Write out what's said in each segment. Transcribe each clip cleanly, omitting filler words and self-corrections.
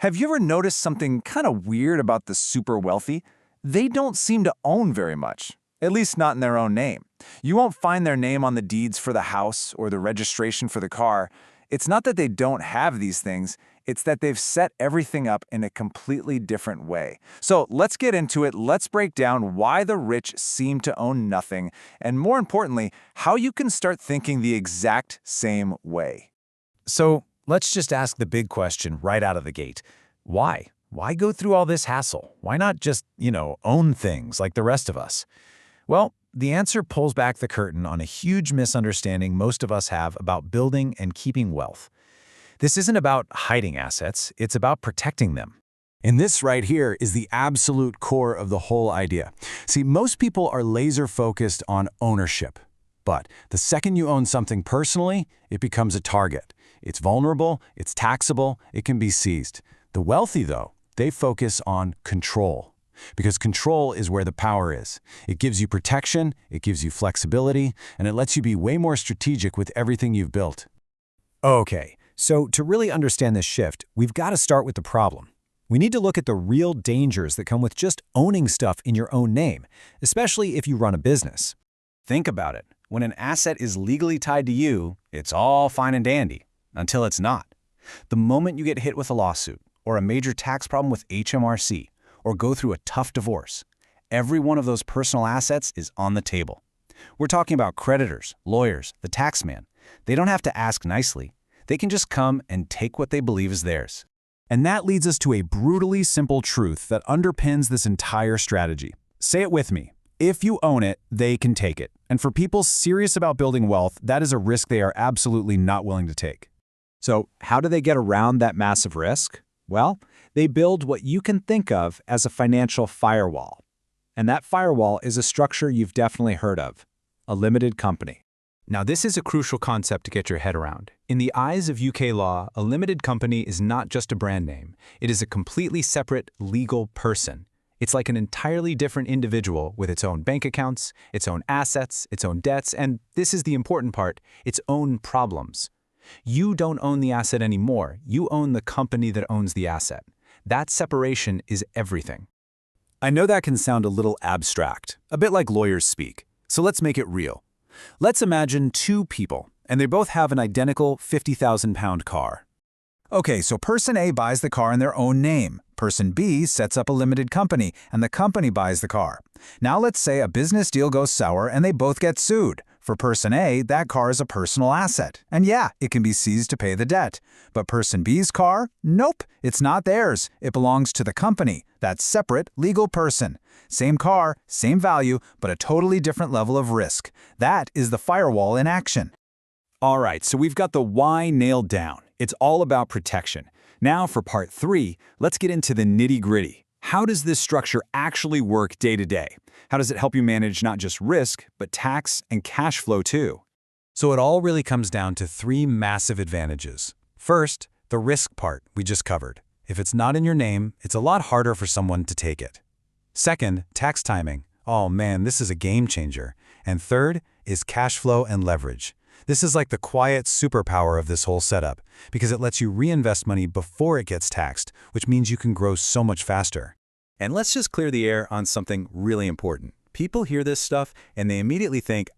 Have you ever noticed something kind of weird about the super wealthy? They don't seem to own very much, at least not in their own name. You won't find their name on the deeds for the house or the registration for the car. It's not that they don't have these things, it's that they've set everything up in a completely different way. So let's get into it. Let's break down why the rich seem to own nothing, and more importantly, how you can start thinking the exact same way. So let's just ask the big question right out of the gate. Why? Why go through all this hassle? Why not just, own things like the rest of us? Well, the answer pulls back the curtain on a huge misunderstanding most of us have about building and keeping wealth. This isn't about hiding assets, it's about protecting them. And this right here is the absolute core of the whole idea. See, most people are laser-focused on ownership. But the second you own something personally, it becomes a target. It's vulnerable, it's taxable, it can be seized. The wealthy, though, they focus on control. Because control is where the power is. It gives you protection, it gives you flexibility, and it lets you be way more strategic with everything you've built. Okay, so to really understand this shift, we've got to start with the problem. We need to look at the real dangers that come with just owning stuff in your own name, especially if you run a business. Think about it. When an asset is legally tied to you, it's all fine and dandy, until it's not. The moment you get hit with a lawsuit, or a major tax problem with HMRC, or go through a tough divorce, every one of those personal assets is on the table. We're talking about creditors, lawyers, the tax man. They don't have to ask nicely. They can just come and take what they believe is theirs. And that leads us to a brutally simple truth that underpins this entire strategy. Say it with me. If you own it, they can take it. And for people serious about building wealth, that is a risk they are absolutely not willing to take. So how do they get around that massive risk? Well, they build what you can think of as a financial firewall. And that firewall is a structure you've definitely heard of, a limited company. Now, this is a crucial concept to get your head around. In the eyes of UK law, a limited company is not just a brand name. It is a completely separate legal person. It's like an entirely different individual with its own bank accounts, its own assets, its own debts, and this is the important part, its own problems. You don't own the asset anymore. You own the company that owns the asset. That separation is everything. I know that can sound a little abstract, a bit like lawyers speak. So let's make it real. Let's imagine two people, and they both have an identical 50,000-pound car. Okay, so person A buys the car in their own name. Person B sets up a limited company, and the company buys the car. Now let's say a business deal goes sour and they both get sued. For person A, that car is a personal asset. And yeah, it can be seized to pay the debt. But person B's car? Nope, it's not theirs. It belongs to the company, that separate legal person. Same car, same value, but a totally different level of risk. That is the firewall in action. All right, so we've got the why nailed down. It's all about protection. Now for part 3, let's get into the nitty-gritty. How does this structure actually work day to day? How does it help you manage not just risk, but tax and cash flow too? So it all really comes down to 3 massive advantages. First, the risk part we just covered. If it's not in your name, it's a lot harder for someone to take it. Second, tax timing. Oh man, this is a game changer. And third is cash flow and leverage. This is like the quiet superpower of this whole setup, because it lets you reinvest money before it gets taxed, which means you can grow so much faster. And let's just clear the air on something really important. People hear this stuff and they immediately think,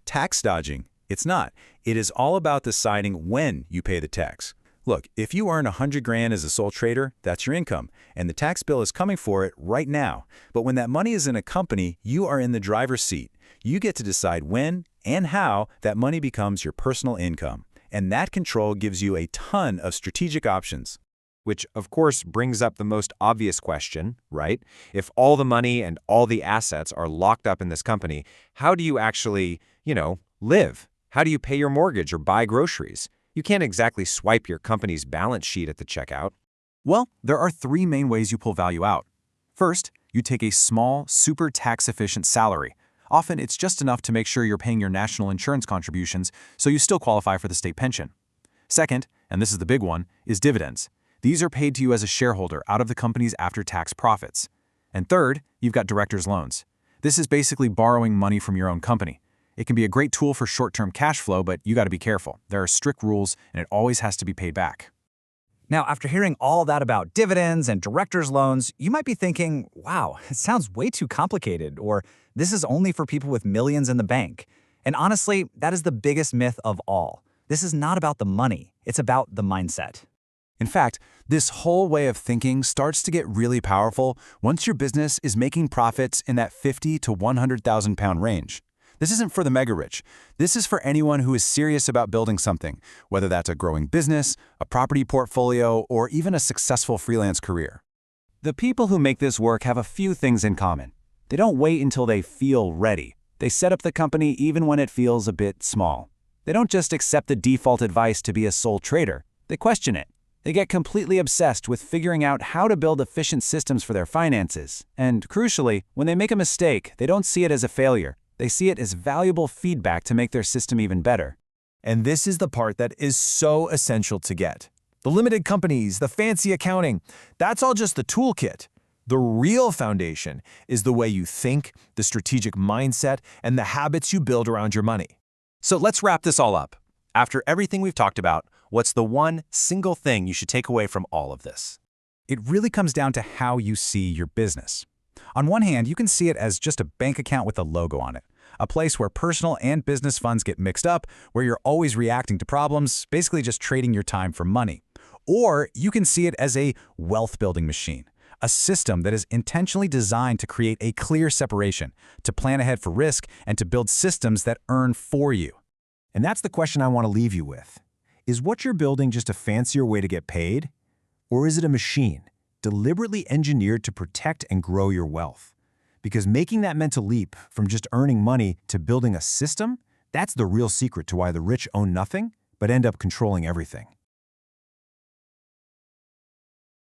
tax dodging. It's not. It is all about deciding when you pay the tax. Look, if you earn 100 grand as a sole trader, that's your income, and the tax bill is coming for it right now. But when that money is in a company, you are in the driver's seat. You get to decide when and how that money becomes your personal income. And that control gives you a ton of strategic options. Which, of course, brings up the most obvious question, right? If all the money and all the assets are locked up in this company, how do you actually, live? How do you pay your mortgage or buy groceries? You can't exactly swipe your company's balance sheet at the checkout. Well, there are 3 main ways you pull value out. First, you take a small, super tax-efficient salary. Often, it's just enough to make sure you're paying your national insurance contributions, so you still qualify for the state pension. Second, and this is the big one, is dividends. These are paid to you as a shareholder out of the company's after-tax profits. And third, you've got director's loans. This is basically borrowing money from your own company. It can be a great tool for short-term cash flow, but you got to be careful. There are strict rules, and it always has to be paid back. Now, after hearing all that about dividends and director's loans, you might be thinking, wow, it sounds way too complicated, or this is only for people with millions in the bank. And honestly, that is the biggest myth of all. This is not about the money, it's about the mindset. In fact, this whole way of thinking starts to get really powerful once your business is making profits in that 50 to 100,000 pound range. This isn't for the mega rich. This is for anyone who is serious about building something, whether that's a growing business, a property portfolio, or even a successful freelance career. The people who make this work have a few things in common. They don't wait until they feel ready. They set up the company even when it feels a bit small. They don't just accept the default advice to be a sole trader. They question it. They get completely obsessed with figuring out how to build efficient systems for their finances. And crucially, when they make a mistake, they don't see it as a failure. They see it as valuable feedback to make their system even better. And this is the part that is so essential to get. The limited companies, the fancy accounting, that's all just the toolkit. The real foundation is the way you think, the strategic mindset, and the habits you build around your money. So let's wrap this all up. After everything we've talked about, what's the one single thing you should take away from all of this? It really comes down to how you see your business. On one hand, you can see it as just a bank account with a logo on it, a place where personal and business funds get mixed up, where you're always reacting to problems, basically just trading your time for money. Or you can see it as a wealth-building machine, a system that is intentionally designed to create a clear separation, to plan ahead for risk, and to build systems that earn for you. And that's the question I want to leave you with. Is what you're building just a fancier way to get paid? Or is it a machine, deliberately engineered to protect and grow your wealth? Because making that mental leap from just earning money to building a system, that's the real secret to why the rich own nothing, but end up controlling everything.